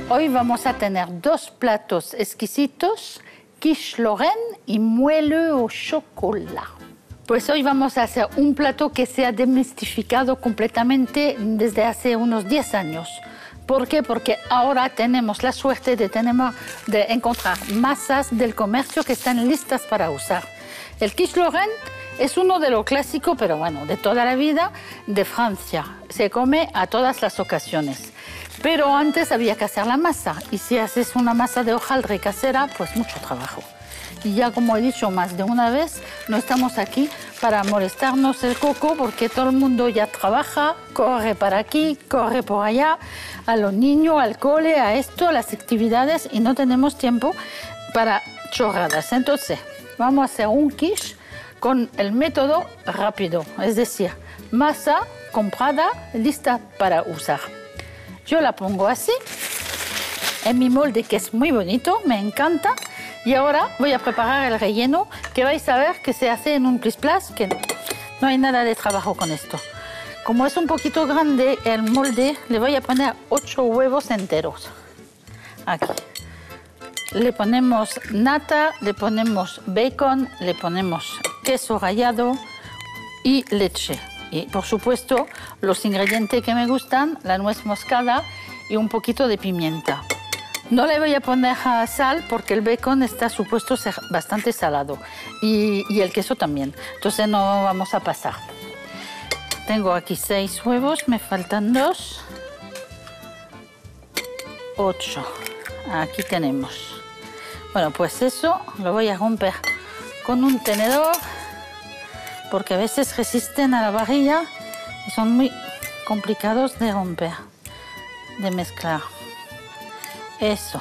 Hoy vamos a tener dos platos exquisitos, quiche Lorraine y muelle au chocolat. Pues hoy vamos a hacer un plato que se ha desmistificado completamente desde hace unos 10 años. ¿Por qué? Porque ahora tenemos la suerte de encontrar masas del comercio que están listas para usar. El quiche Lorraine es uno de los clásicos, pero bueno, de toda la vida, de Francia. Se come a todas las ocasiones. Pero antes había que hacer la masa, y si haces una masa de hojaldre casera, pues mucho trabajo. Y ya como he dicho más de una vez, no estamos aquí para molestarnos el coco, porque todo el mundo ya trabaja, corre para aquí, corre por allá, a los niños, al cole, a esto, a las actividades, y no tenemos tiempo para chorradas. Entonces, vamos a hacer un quiche con el método rápido, es decir, masa comprada, lista para usar. Yo la pongo así, en mi molde, que es muy bonito, me encanta. Y ahora voy a preparar el relleno, que vais a ver que se hace en un plis-plas, que no hay nada de trabajo con esto. Como es un poquito grande el molde, le voy a poner 8 huevos enteros. Aquí. Le ponemos nata, le ponemos bacon, le ponemos queso rallado y leche. Y por supuesto, los ingredientes que me gustan, la nuez moscada y un poquito de pimienta. No le voy a poner sal porque el bacon está supuesto ser bastante salado y el queso también. Entonces no vamos a pasar. Tengo aquí 6 huevos, me faltan 2. 8. Aquí tenemos. Bueno, pues eso lo voy a romper con un tenedor, porque a veces resisten a la varilla y son muy complicados de romper, de mezclar. Eso.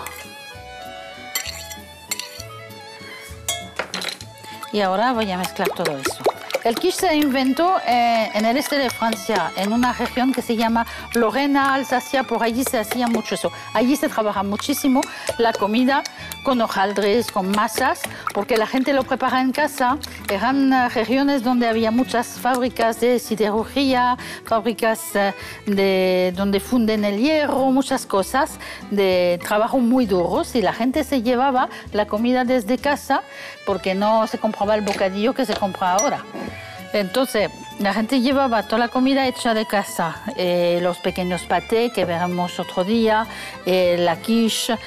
Y ahora voy a mezclar todo eso. El quiche se inventó en el este de Francia, en una región que se llama Lorena, Alsacia. Por allí se hacía mucho eso. Allí se trabaja muchísimo la comida con hojaldres, con masas, porque la gente lo prepara en casa. Eran regiones donde había muchas fábricas de siderurgia, fábricas donde funden el hierro, muchas cosas de trabajo muy duros, y la gente se llevaba la comida desde casa porque no se compraba el bocadillo que se compra ahora. Entonces, la gente llevaba toda la comida hecha de casa, los pequeños pâtés que veremos otro día, la quiche,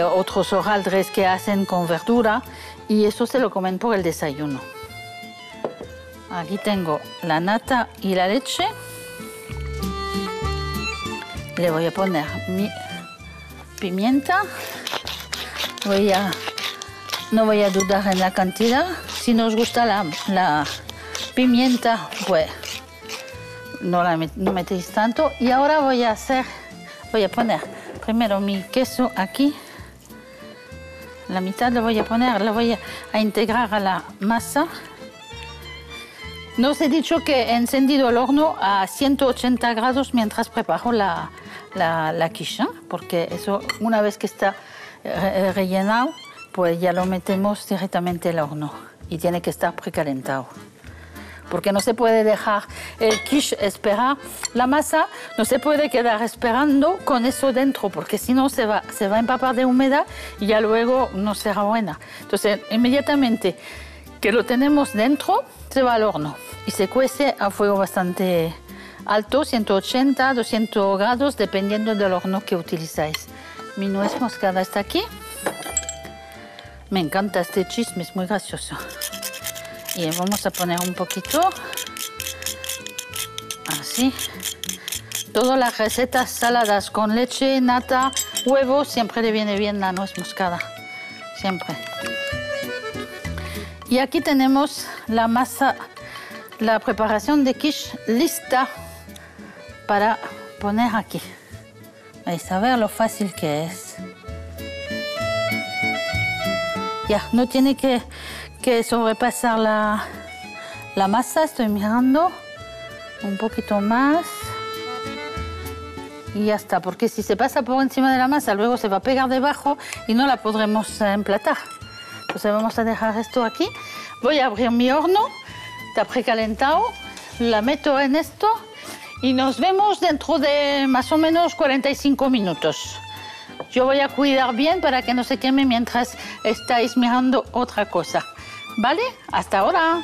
otros hojaldres que hacen con verdura, y eso se lo comen por el desayuno. Aquí tengo la nata y la leche. Le voy a poner mi pimienta. No voy a dudar en la cantidad. Si nos gusta la pimienta, pues no metéis tanto. Y ahora voy a poner primero mi queso aquí. La mitad lo voy a poner, lo voy a integrar a la masa. No os he dicho que he encendido el horno a 180 grados mientras preparo la quiche, porque eso, una vez que está rellenado, pues ya lo metemos directamente al horno y tiene que estar precalentado. Porque no se puede dejar el quiche esperar. La masa no se puede quedar esperando con eso dentro, porque si no se va a empapar de humedad y ya luego no será buena. Entonces, inmediatamente que lo tenemos dentro, se va al horno y se cuece a fuego bastante alto, 180, 200 grados, dependiendo del horno que utilizáis. Mi nuez moscada está aquí. Me encanta este chisme, es muy gracioso. Y vamos a poner un poquito, así. Todas las recetas saladas con leche, nata, huevo, siempre le viene bien la nuez moscada, siempre. Y aquí tenemos la masa, la preparación de quiche lista para poner aquí. Vais a ver lo fácil que es. Ya, no tiene que sobrepasar la masa, estoy mirando. Un poquito más. Y ya está, porque si se pasa por encima de la masa, luego se va a pegar debajo y no la podremos emplatar. Entonces vamos a dejar esto aquí. Voy a abrir mi horno, está precalentado, la meto en esto y nos vemos dentro de más o menos 45 minutos. Yo voy a cuidar bien para que no se queme mientras estáis mirando otra cosa. ¿Vale? Hasta ahora.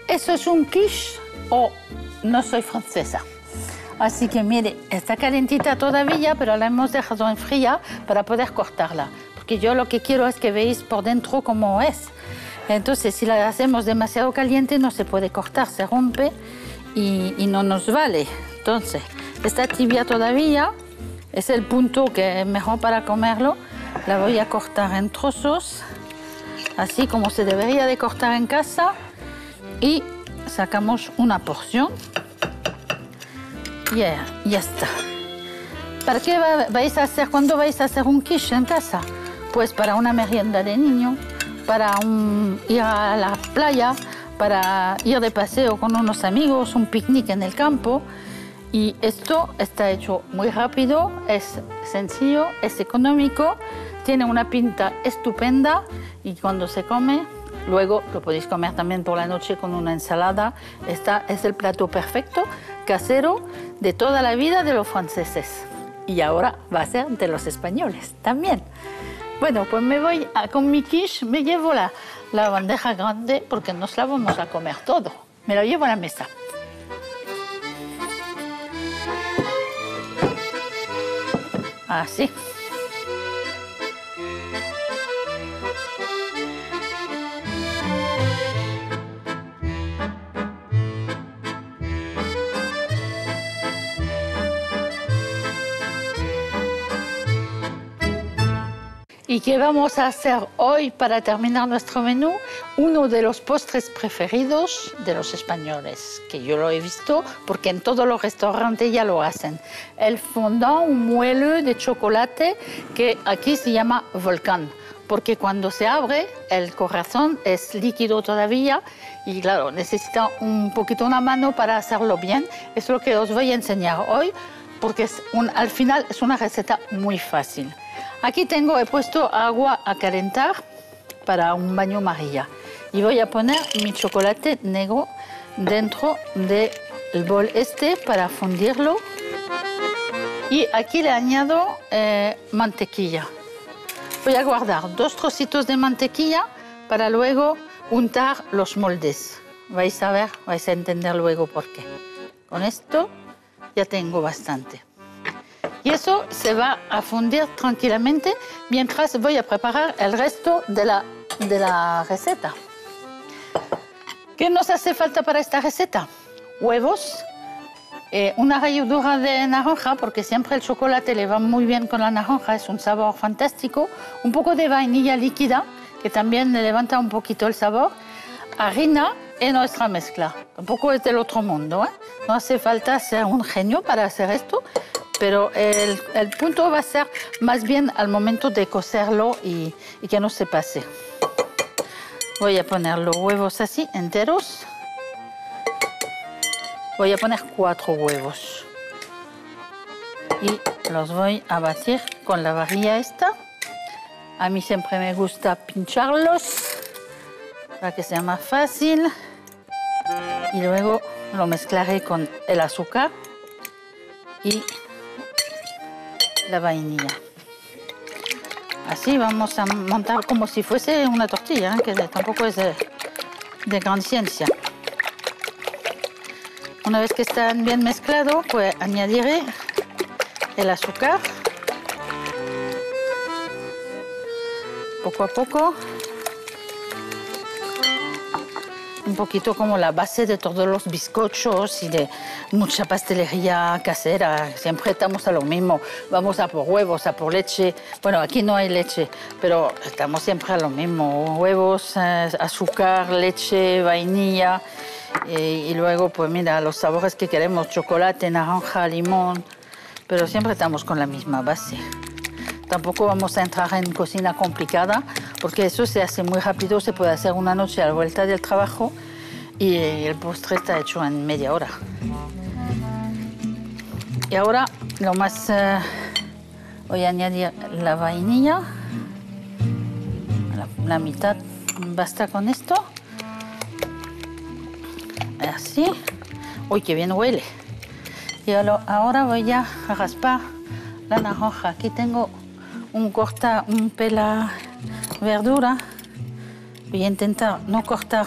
Eso es un quiche o no soy francesa. Así que mire, está calentita todavía, pero la hemos dejado enfriar para poder cortarla. Porque yo lo que quiero es que veáis por dentro cómo es. Entonces, si la hacemos demasiado caliente, no se puede cortar, se rompe y no nos vale. Entonces, está tibia todavía, es el punto que es mejor para comerlo. La voy a cortar en trozos, así como se debería de cortar en casa. Y sacamos una porción. Ya está. ¿Para qué vais a hacer cuando vais a hacer un quiche en casa? Pues para una merienda de niño, para ir a la playa, para ir de paseo con unos amigos, un picnic en el campo. Y esto está hecho muy rápido, es sencillo, es económico, tiene una pinta estupenda y cuando se come, luego lo podéis comer también por la noche con una ensalada. Este es el plato perfecto, casero, de toda la vida de los franceses. Y ahora va a ser de los españoles también. Bueno, pues me voy con mi quiche, me llevo la bandeja grande porque nos la vamos a comer todo. Me la llevo a la mesa. Así. ¿Y qué vamos a hacer hoy para terminar nuestro menú? Uno de los postres preferidos de los españoles, que yo lo he visto porque en todos los restaurantes ya lo hacen. El fondant, un muelo de chocolate que aquí se llama volcán, porque cuando se abre el corazón es líquido todavía y claro, necesita un poquito una mano para hacerlo bien. Es lo que os voy a enseñar hoy porque al final es una receta muy fácil. Aquí he puesto agua a calentar para un baño María y voy a poner mi chocolate negro dentro del bol para fundirlo y aquí le añado mantequilla. Voy a guardar 2 trocitos de mantequilla para luego untar los moldes. Vais a ver, vais a entender luego por qué. Con esto ya tengo bastante. Y eso se va a fundir tranquilamente mientras voy a preparar el resto de la receta. ¿Qué nos hace falta para esta receta? Huevos, una ralladura de naranja, porque siempre el chocolate le va muy bien con la naranja, es un sabor fantástico. Un poco de vainilla líquida, que también le levanta un poquito el sabor. Harina y nuestra mezcla. Tampoco es del otro mundo, ¿eh? No hace falta ser un genio para hacer esto. Pero el punto va a ser más bien al momento de cocerlo y que no se pase. Voy a poner los huevos así, enteros. Voy a poner 4 huevos. Y los voy a batir con la varilla esta. A mí siempre me gusta pincharlos para que sea más fácil. Y luego lo mezclaré con el azúcar y la vainilla. Así vamos a montar como si fuese una tortilla, que tampoco es de gran ciencia. Una vez que están bien mezclados, pues añadiré el azúcar poco a poco. Un poquito como la base de todos los bizcochos y de mucha pastelería casera. Siempre estamos a lo mismo. Vamos a por huevos, a por leche. Bueno, aquí no hay leche, pero estamos siempre a lo mismo. Huevos, azúcar, leche, vainilla. Y luego, pues mira, los sabores que queremos, chocolate, naranja, limón, pero siempre estamos con la misma base. Tampoco vamos a entrar en cocina complicada, porque eso se hace muy rápido, se puede hacer una noche a la vuelta del trabajo y el postre está hecho en media hora. Y ahora lo más... voy a añadir la vainilla. La mitad basta con esto. Así. Uy, qué bien huele. Y ahora voy a raspar la naranja. Aquí tengo un pela verdura. Voy a intentar no cortar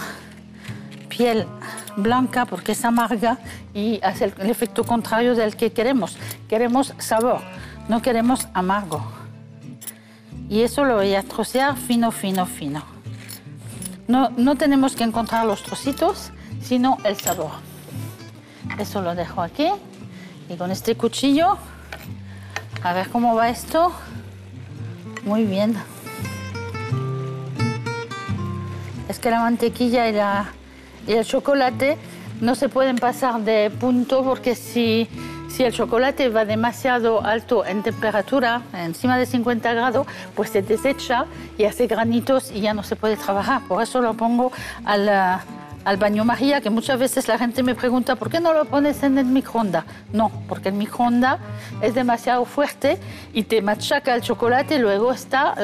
piel blanca porque es amarga y hace el efecto contrario del que queremos. Queremos sabor, no queremos amargo. Y eso lo voy a trocear fino, fino, fino. No tenemos que encontrar los trocitos, sino el sabor. Eso lo dejo aquí. Y con este cuchillo, a ver cómo va esto. Muy bien. Es que la mantequilla y el chocolate no se pueden pasar de punto porque si el chocolate va demasiado alto en temperatura, encima de 50 grados, pues se desecha y hace granitos y ya no se puede trabajar. Por eso lo pongo al baño María, que muchas veces la gente me pregunta ¿por qué no lo pones en el microondas? No, porque el microondas es demasiado fuerte y te machaca el chocolate y luego está...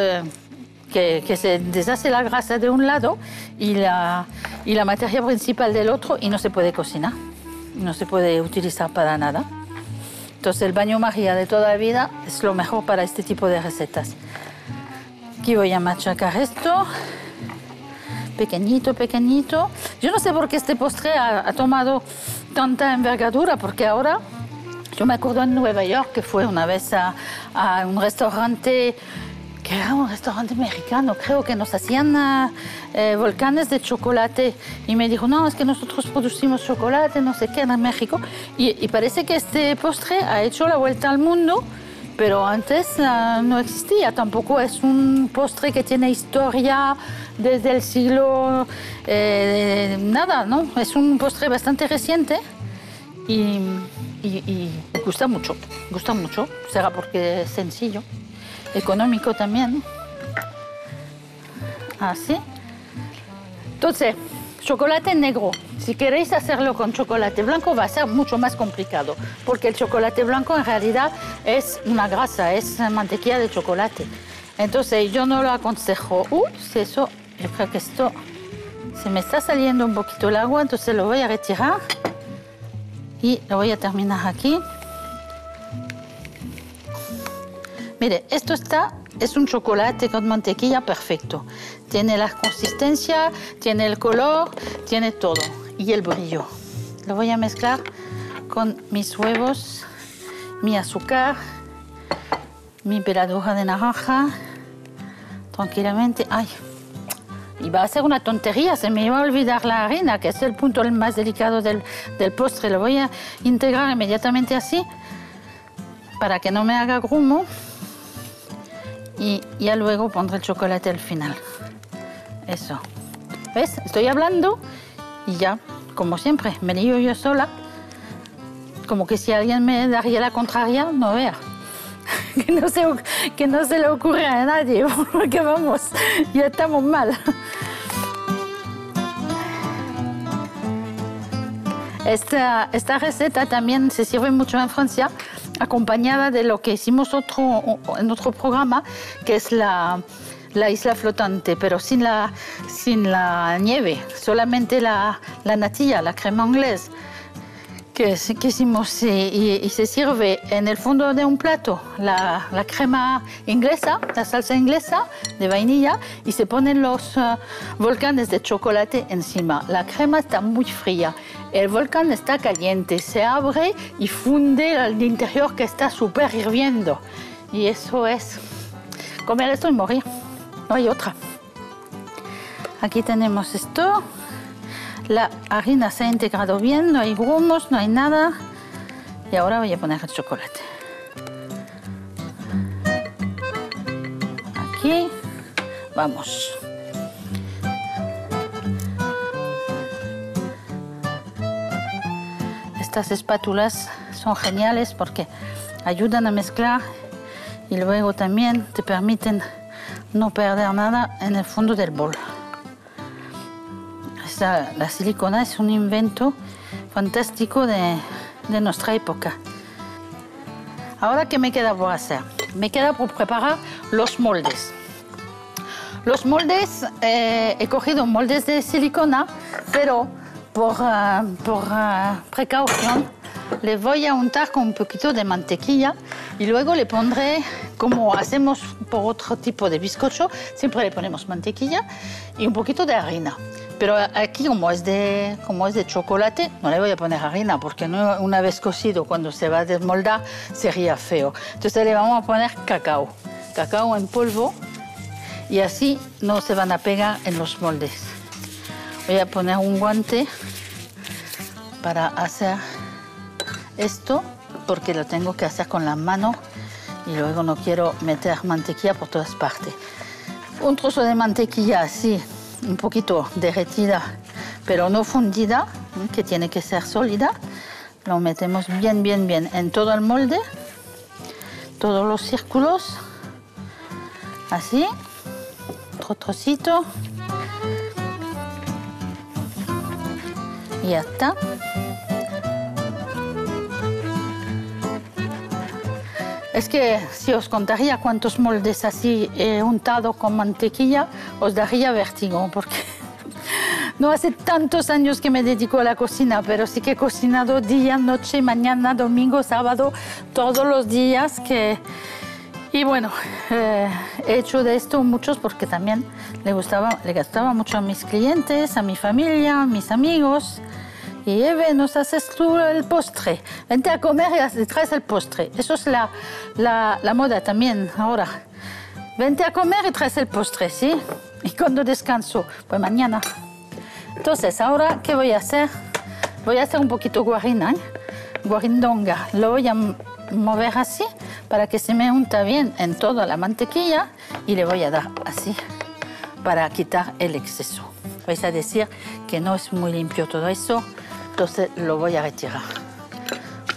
que se deshace la grasa de un lado y la materia principal del otro y no se puede cocinar, no se puede utilizar para nada. Entonces el baño María de toda la vida es lo mejor para este tipo de recetas. Aquí voy a machacar esto, pequeñito, pequeñito. Yo no sé por qué este postre ha tomado tanta envergadura, porque ahora, yo me acuerdo en Nueva York que fue una vez a un restaurante, que era un restaurante mexicano, creo que nos hacían volcanes de chocolate y me dijo, no, es que nosotros producimos chocolate, no sé qué, en México. Y parece que este postre ha hecho la vuelta al mundo, pero antes no existía. Tampoco es un postre que tiene historia desde el siglo... nada, ¿no? Es un postre bastante reciente y gusta mucho, gusta mucho. Será porque es sencillo. Económico también. Así. Entonces, chocolate negro. Si queréis hacerlo con chocolate blanco va a ser mucho más complicado, porque el chocolate blanco en realidad es una grasa, es mantequilla de chocolate. Entonces yo no lo aconsejo. Eso, yo creo que esto se me está saliendo un poquito el agua, entonces lo voy a retirar y lo voy a terminar aquí. Mire, esto es un chocolate con mantequilla perfecto. Tiene la consistencia, tiene el color, tiene todo. Y el brillo. Lo voy a mezclar con mis huevos, mi azúcar, mi peladura de naranja. Tranquilamente. ¡Ay! Y va a ser una tontería, se me iba a olvidar la harina, que es el punto más delicado del postre. Lo voy a integrar inmediatamente así, para que no me haga grumo. Y ya luego pondré el chocolate al final. Eso. ¿Ves? Estoy hablando y ya, como siempre, me lío yo sola. Como que si alguien me daría la contraria, no vea. que no se le ocurra a nadie, porque vamos, ya estamos mal. Esta receta también se sirve mucho en Francia, acompañada de lo que hicimos en otro programa, que es la isla flotante, pero sin la nieve, solamente la natilla, la crema anglaise, que hicimos y se sirve en el fondo de un plato la crema inglesa, la salsa inglesa de vainilla, y se ponen los volcanes de chocolate encima. La crema está muy fría, el volcán está caliente, se abre y funde el interior que está súper hirviendo. Y eso es comer esto y morir, no hay otra. Aquí tenemos esto. La harina se ha integrado bien, no hay grumos, no hay nada. Y ahora voy a poner el chocolate. Aquí, vamos. estas espátulas son geniales porque ayudan a mezclar y luego también te permiten no perder nada en el fondo del bol. La silicona es un invento fantástico de nuestra época. Ahora, ¿qué me queda por hacer? Me queda por preparar los moldes. Los moldes, he cogido moldes de silicona, pero por precaución le voy a untar con un poquito de mantequilla y luego le pondré, como hacemos por otro tipo de bizcocho, siempre le ponemos mantequilla y un poquito de harina. Pero aquí, como es de chocolate, no le voy a poner harina porque una vez cocido, cuando se va a desmoldar, sería feo. Entonces le vamos a poner cacao en polvo. Y así no se van a pegar en los moldes. Voy a poner un guante para hacer esto, porque lo tengo que hacer con la mano y luego no quiero meter mantequilla por todas partes. Un trozo de mantequilla así, un poquito derretida, pero no fundida, que tiene que ser sólida. Lo metemos bien en todo el molde, todos los círculos, así. Otro trocito y ya está. Es que si os contaría cuántos moldes así he untado con mantequilla, os daría vértigo, porque no hace tantos años que me dedico a la cocina, pero sí que he cocinado día, noche, mañana, domingo, sábado, todos los días que... Y bueno, he hecho de esto muchos porque también le gustaba mucho a mis clientes, a mi familia, a mis amigos. Y Eve, nos haces tú el postre. Vente a comer y traes el postre. Eso es la moda también ahora. Vente a comer y traes el postre, ¿sí? ¿Y cuándo descanso? Pues mañana. Entonces, ahora, ¿qué voy a hacer? Voy a hacer un poquito guarina, guarindonga. Lo voy a mover así para que se me unta bien en toda la mantequilla y le voy a dar así para quitar el exceso. Vais a decir que no es muy limpio todo eso, entonces lo voy a retirar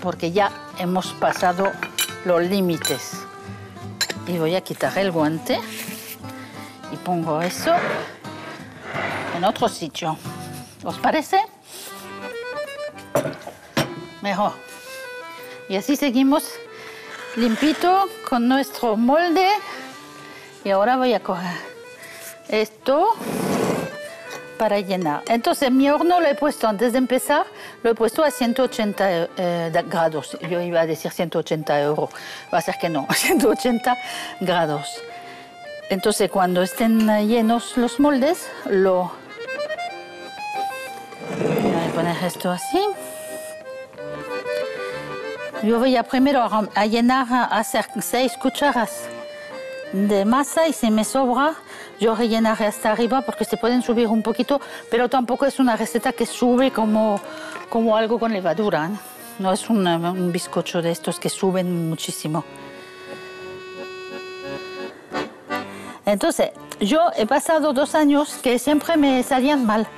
porque ya hemos pasado los límites. Y voy a quitar el guante y pongo eso en otro sitio. ¿Os parece? Mejor. Y así seguimos limpito con nuestro molde. Y ahora voy a coger esto para llenar. Entonces mi horno lo he puesto, antes de empezar, lo he puesto a 180 grados. Yo iba a decir 180 euros, va a ser que no, 180 grados. Entonces cuando estén llenos los moldes, voy a poner esto así. Yo voy a primero a llenar, a hacer 6 cucharas de masa y si me sobra, yo rellenaré hasta arriba porque se pueden subir un poquito, pero tampoco es una receta que sube como algo con levadura, ¿eh? No es un bizcocho de estos que suben muchísimo. Entonces, yo he pasado 2 años que siempre me salían mal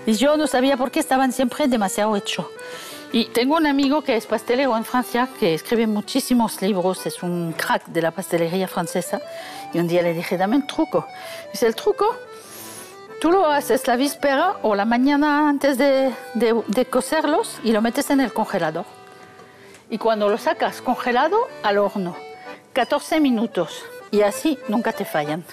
y yo no sabía por qué estaban siempre demasiado hechos. Y tengo un amigo que es pastelero en Francia, que escribe muchísimos libros, es un crack de la pastelería francesa. Y un día le dije, dame un truco. Dice, el truco, tú lo haces la víspera o la mañana antes de cocerlos y lo metes en el congelador. Y cuando lo sacas congelado, al horno, 14 minutos. Y así nunca te fallan.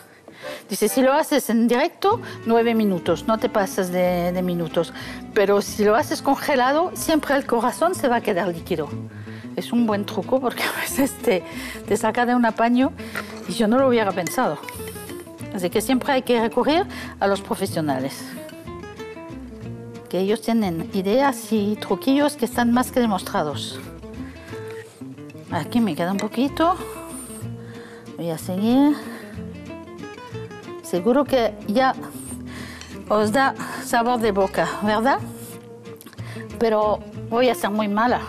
Dice, si lo haces en directo, 9 minutos, no te pasas de minutos. Pero si lo haces congelado, siempre el corazón se va a quedar líquido. Es un buen truco porque a veces te saca de un apaño y yo no lo hubiera pensado. Así que siempre hay que recurrir a los profesionales. Que ellos tienen ideas y truquillos que están más que demostrados. Aquí me queda un poquito. Voy a seguir. Seguro que ya os da sabor de boca, ¿verdad? Pero voy a ser muy mala.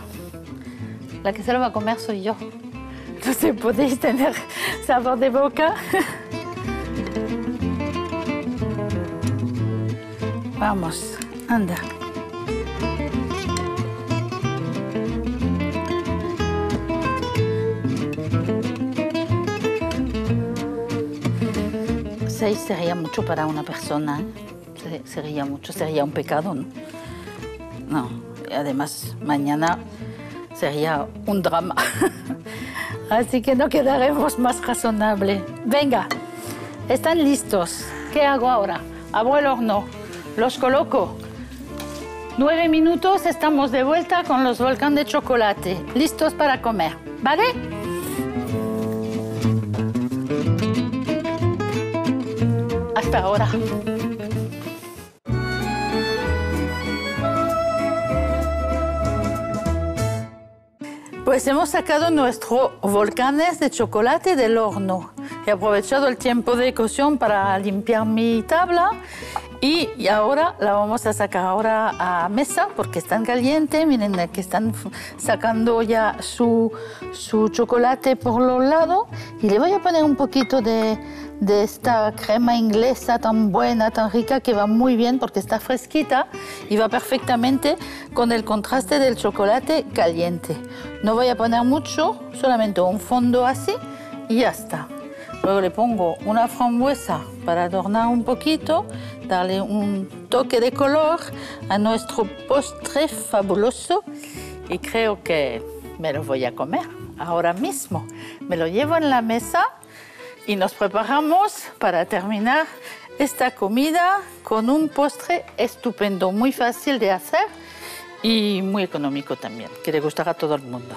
La que se lo va a comer soy yo. Entonces podéis tener sabor de boca. Vamos, anda. 6 sería mucho para una persona, ¿eh? Sería mucho, sería un pecado, ¿no? No, y además mañana sería un drama. Así que no quedaremos más razonable. Venga, están listos. ¿Qué hago ahora? Abro el horno, los coloco. 9 minutos, estamos de vuelta con los volcanes de chocolate, listos para comer, ¿vale? Hasta ahora. Pues hemos sacado nuestros volcanes de chocolate del horno. He aprovechado el tiempo de cocción para limpiar mi tabla y ahora la vamos a sacar ahora a mesa porque están calientes. Miren que están sacando ya su chocolate por los lados y le voy a poner un poquito de esta crema inglesa tan buena, tan rica, que va muy bien porque está fresquita y va perfectamente con el contraste del chocolate caliente. No voy a poner mucho, solamente un fondo así y ya está. Luego le pongo una frambuesa para adornar un poquito, darle un toque de color a nuestro postre fabuloso y creo que me lo voy a comer ahora mismo. Me lo llevo en la mesa y nos preparamos para terminar esta comida con un postre estupendo, muy fácil de hacer y muy económico también, que le gustará a todo el mundo.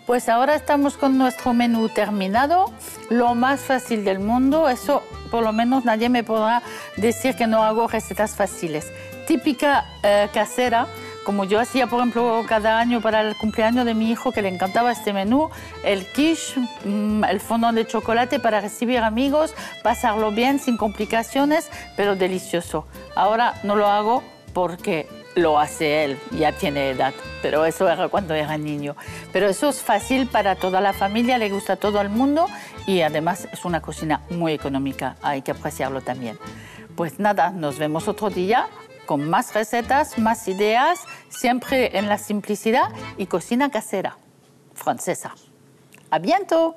Pues ahora estamos con nuestro menú terminado, lo más fácil del mundo. Eso por lo menos nadie me podrá decir que no hago recetas fáciles. Típica casera, como yo hacía por ejemplo cada año para el cumpleaños de mi hijo, que le encantaba este menú, el quiche, el fondant de chocolate para recibir amigos, pasarlo bien sin complicaciones, pero delicioso. Ahora no lo hago porque lo hace él, ya tiene edad, pero eso era cuando era niño. Pero eso es fácil para toda la familia, le gusta a todo el mundo y además es una cocina muy económica, hay que apreciarlo también. Pues nada, nos vemos otro día con más recetas, más ideas, siempre en la simplicidad y cocina casera, francesa. ¡A bientôt!